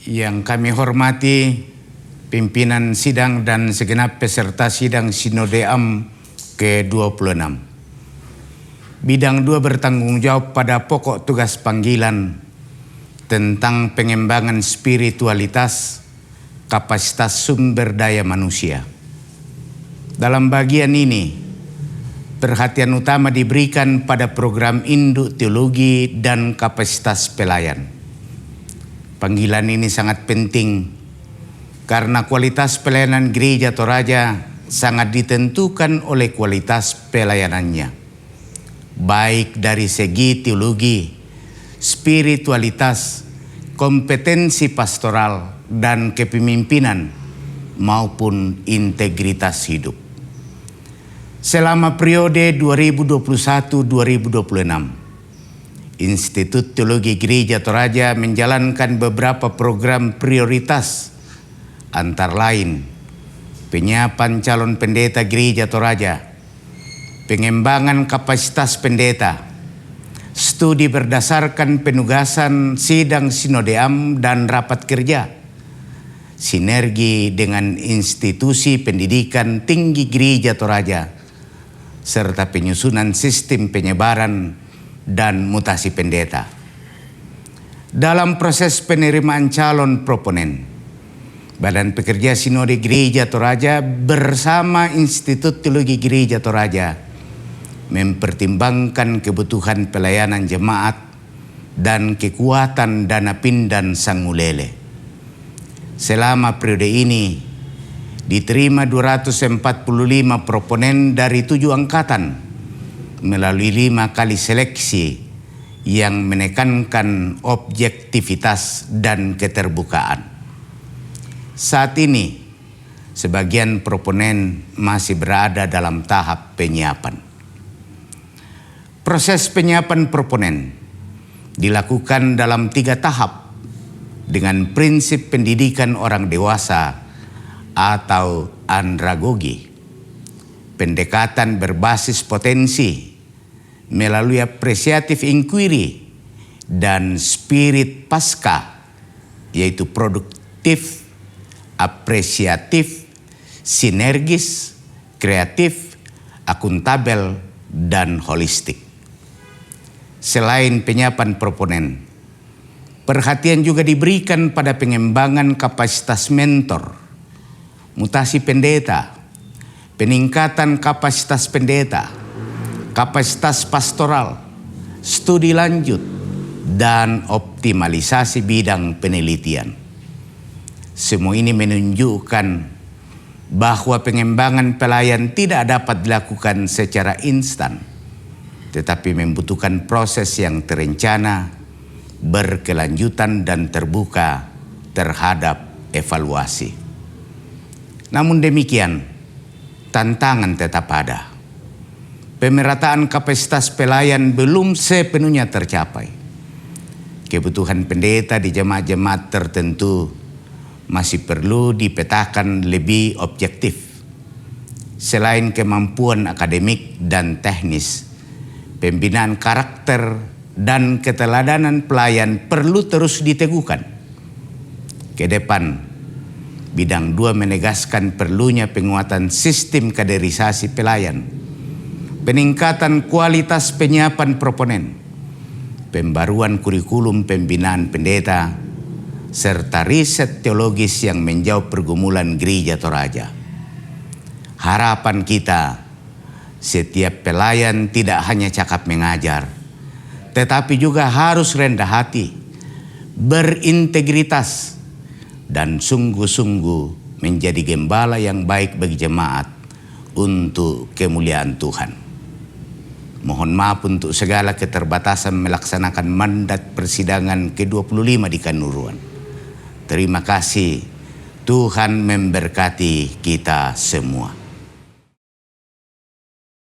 Yang kami hormati pimpinan sidang dan segenap peserta sidang Sinode AM ke-26. Bidang 2 bertanggung jawab pada pokok tugas panggilan tentang pengembangan spiritualitas, kapasitas sumber daya manusia. Dalam bagian ini, perhatian utama diberikan pada program induk teologi dan kapasitas pelayan. Panggilan ini sangat penting karena kualitas pelayanan Gereja Toraja sangat ditentukan oleh kualitas pelayanannya, baik dari segi teologi, spiritualitas, kompetensi pastoral dan kepemimpinan maupun integritas hidup. Selama periode 2021-2026, Institut Teologi Gereja Toraja menjalankan beberapa program prioritas, antara lain penyiapan calon pendeta Gereja Toraja, pengembangan kapasitas pendeta, studi berdasarkan penugasan sidang Sinode AM dan rapat kerja, sinergi dengan institusi pendidikan tinggi Gereja Toraja, serta penyusunan sistem penyebaran dan mutasi pendeta. Dalam proses penerimaan calon proponen, Badan Pekerja Sinode Gereja Toraja bersama Institut Teologi Gereja Toraja mempertimbangkan kebutuhan pelayanan jemaat dan kekuatan dana pindan Sangulele. Selama periode ini diterima 245 proponen dari 7 angkatan melalui 5 kali seleksi yang menekankan objektivitas dan keterbukaan. Saat ini, sebagian proponen masih berada dalam tahap penyiapan. Proses penyiapan proponen dilakukan dalam 3 tahap dengan prinsip pendidikan orang dewasa atau andragogi, pendekatan berbasis potensi melalui apresiatif inquiry, dan spirit pasca, yaitu produktif, apresiatif, sinergis, kreatif, akuntabel, dan holistik. Selain penyiapan proponen, perhatian juga diberikan pada pengembangan kapasitas mentor, mutasi pendeta, peningkatan kapasitas pendeta, kapasitas pastoral, studi lanjut, dan optimalisasi bidang penelitian. Semua ini menunjukkan bahwa pengembangan pelayan tidak dapat dilakukan secara instan, tetapi membutuhkan proses yang terencana, berkelanjutan, dan terbuka terhadap evaluasi. Namun demikian, tantangan tetap ada. Pemerataan kapasitas pelayan belum sepenuhnya tercapai. Kebutuhan pendeta di jemaat-jemaat tertentu masih perlu dipetakan lebih objektif. Selain kemampuan akademik dan teknis, pembinaan karakter dan keteladanan pelayan perlu terus diteguhkan. Ke depan, bidang 2 menegaskan perlunya penguatan sistem kaderisasi pelayan, peningkatan kualitas penyiapan proponen, pembaruan kurikulum pembinaan pendeta, serta riset teologis yang menjawab pergumulan Gereja Toraja. Harapan kita, setiap pelayan tidak hanya cakap mengajar, tetapi juga harus rendah hati, berintegritas, dan sungguh-sungguh menjadi gembala yang baik bagi jemaat untuk kemuliaan Tuhan. Mohon maaf untuk segala keterbatasan melaksanakan mandat persidangan ke-25 di Kanuruan. Terima kasih. Tuhan memberkati kita semua.